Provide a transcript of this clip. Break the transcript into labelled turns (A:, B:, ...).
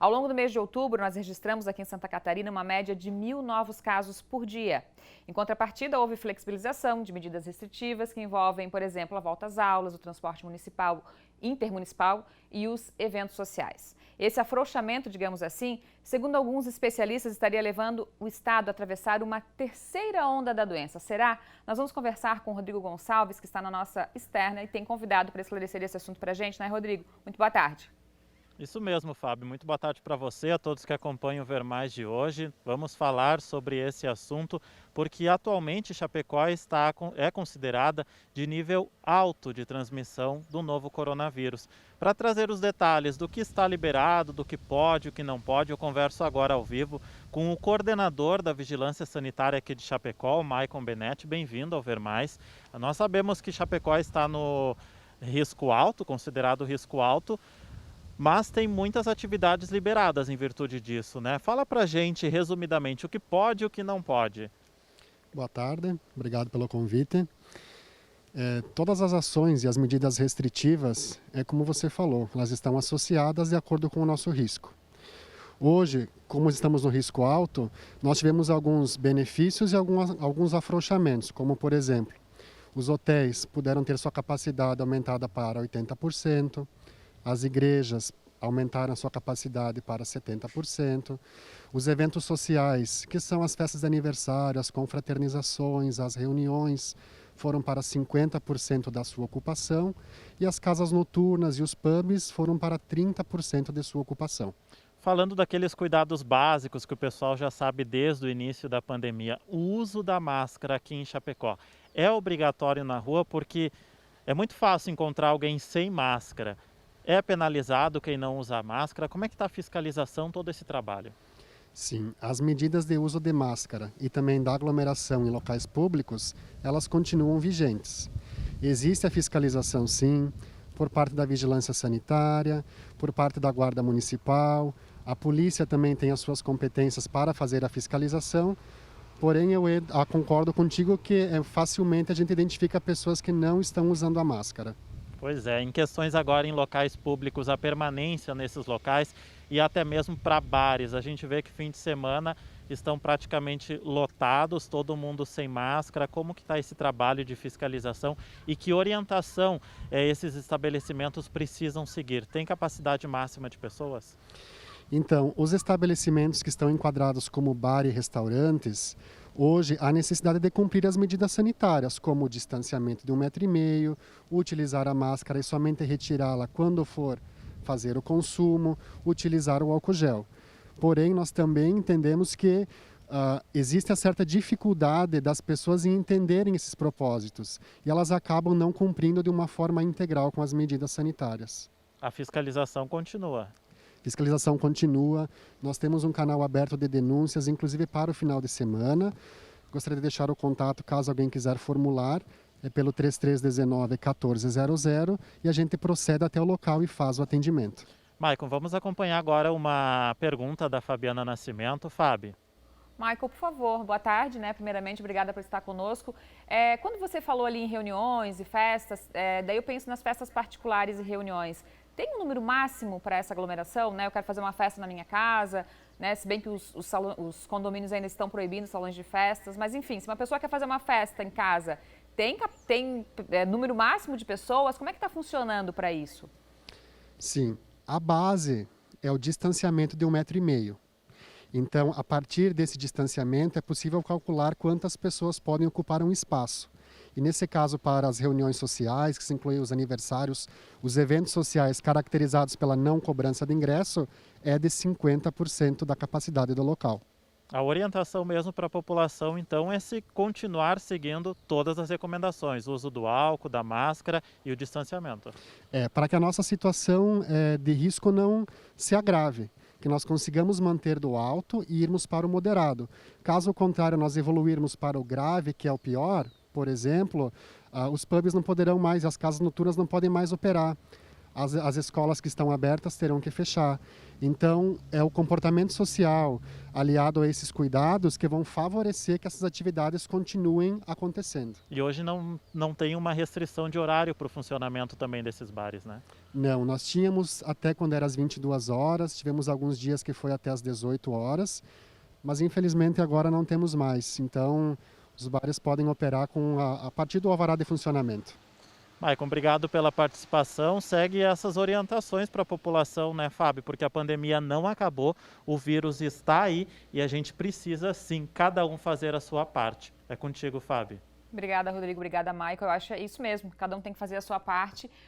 A: Ao longo do mês de outubro, nós registramos aqui em Santa Catarina uma média de 1.000 novos casos por dia. Em contrapartida, houve flexibilização de medidas restritivas que envolvem, por exemplo, a volta às aulas, o transporte municipal, intermunicipal e os eventos sociais. Esse afrouxamento, digamos assim, segundo alguns especialistas, estaria levando o estado a atravessar uma terceira onda da doença. Será? Nós vamos conversar com o Rodrigo Gonçalves, que está na nossa externa e tem convidado para esclarecer esse assunto para a gente, né, Rodrigo? Muito boa tarde.
B: Isso mesmo, Fábio. Muito boa tarde para você, a todos que acompanham o Ver Mais de hoje. Vamos falar sobre esse assunto porque atualmente Chapecó é considerada de nível alto de transmissão do novo coronavírus. Para trazer os detalhes do que está liberado, do que pode, o que não pode, eu converso agora ao vivo com o coordenador da Vigilância Sanitária aqui de Chapecó, o Maicon Benetti. Bem-vindo ao Ver Mais. Nós sabemos que Chapecó está no risco alto, considerado risco alto, mas tem muitas atividades liberadas em virtude disso, né? Fala pra gente, resumidamente, o que pode e o que não pode.
C: Boa tarde, obrigado pelo convite. Todas as ações e as medidas restritivas, como você falou, elas estão associadas de acordo com o nosso risco. Hoje, como estamos no risco alto, nós tivemos alguns benefícios e alguns afrouxamentos, como por exemplo, os hotéis puderam ter sua capacidade aumentada para 80%, as igrejas aumentaram sua capacidade para 70%. Os eventos sociais, que são as festas de aniversário, as confraternizações, as reuniões, foram para 50% da sua ocupação. E as casas noturnas e os pubs foram para 30% de sua ocupação.
B: Falando daqueles cuidados básicos que o pessoal já sabe desde o início da pandemia, o uso da máscara aqui em Chapecó é obrigatório na rua porque é muito fácil encontrar alguém sem máscara. É penalizado quem não usa máscara? Como é que está a fiscalização, todo esse trabalho?
C: Sim, as medidas de uso de máscara e também da aglomeração em locais públicos, elas continuam vigentes. Existe a fiscalização, sim, por parte da vigilância sanitária, por parte da guarda municipal. A polícia também tem as suas competências para fazer a fiscalização. Porém, eu concordo contigo que facilmente a gente identifica pessoas que não estão usando a máscara.
B: Pois é, em questões agora em locais públicos, a permanência nesses locais e até mesmo para bares. A gente vê que fim de semana estão praticamente lotados, todo mundo sem máscara. Como que está esse trabalho de fiscalização e que orientação esses estabelecimentos precisam seguir? Tem capacidade máxima de pessoas?
C: Então, os estabelecimentos que estão enquadrados como bar e restaurantes, hoje há necessidade de cumprir as medidas sanitárias, como o distanciamento de 1,5 m, utilizar a máscara e somente retirá-la quando for fazer o consumo, utilizar o álcool gel. Porém, nós também entendemos que existe a certa dificuldade das pessoas em entenderem esses propósitos e elas acabam não cumprindo de uma forma integral com as medidas sanitárias.
B: A fiscalização continua.
C: Fiscalização continua, nós temos um canal aberto de denúncias, inclusive para o final de semana. Gostaria de deixar o contato, caso alguém quiser formular, pelo 3319-1400 e a gente procede até o local e faz o atendimento.
B: Maicon, vamos acompanhar agora uma pergunta da Fabiana Nascimento. Fábio.
A: Maicon, por favor, boa tarde, né? Primeiramente, obrigada por estar conosco. Quando você falou ali em reuniões e festas, daí eu penso nas festas particulares e reuniões. Tem um número máximo para essa aglomeração, né? Eu quero fazer uma festa na minha casa, né? Se bem que os condomínios ainda estão proibindo salões de festas, mas enfim, se uma pessoa quer fazer uma festa em casa, tem número máximo de pessoas? Como é que está funcionando para isso?
C: Sim, a base é o distanciamento de 1,5 m. Então, a partir desse distanciamento, é possível calcular quantas pessoas podem ocupar um espaço. E nesse caso, para as reuniões sociais, que se incluem os aniversários, os eventos sociais caracterizados pela não cobrança de ingresso, é de 50% da capacidade do local.
B: A orientação mesmo para a população, então, é se continuar seguindo todas as recomendações, o uso do álcool, da máscara e o distanciamento.
C: Para que a nossa situação de risco não se agrave, que nós consigamos manter do alto e irmos para o moderado. Caso contrário, nós evoluirmos para o grave, que é o pior, por exemplo, os pubs não poderão mais, as casas noturnas não podem mais operar. as escolas que estão abertas terão que fechar. Então, é o comportamento social aliado a esses cuidados que vão favorecer que essas atividades continuem acontecendo.
B: E hoje não tem uma restrição de horário para o funcionamento também desses bares, né?
C: Não, nós tínhamos até quando era às 22 horas, tivemos alguns dias que foi até às 18 horas, mas infelizmente agora não temos mais. Então, os bares podem operar a partir do alvará de funcionamento.
B: Maicon, obrigado pela participação. Segue essas orientações para a população, né, Fábio? Porque a pandemia não acabou, o vírus está aí e a gente precisa, sim, cada um fazer a sua parte. É contigo, Fábio.
A: Obrigada, Rodrigo. Obrigada, Maicon. Eu acho isso mesmo. Cada um tem que fazer a sua parte.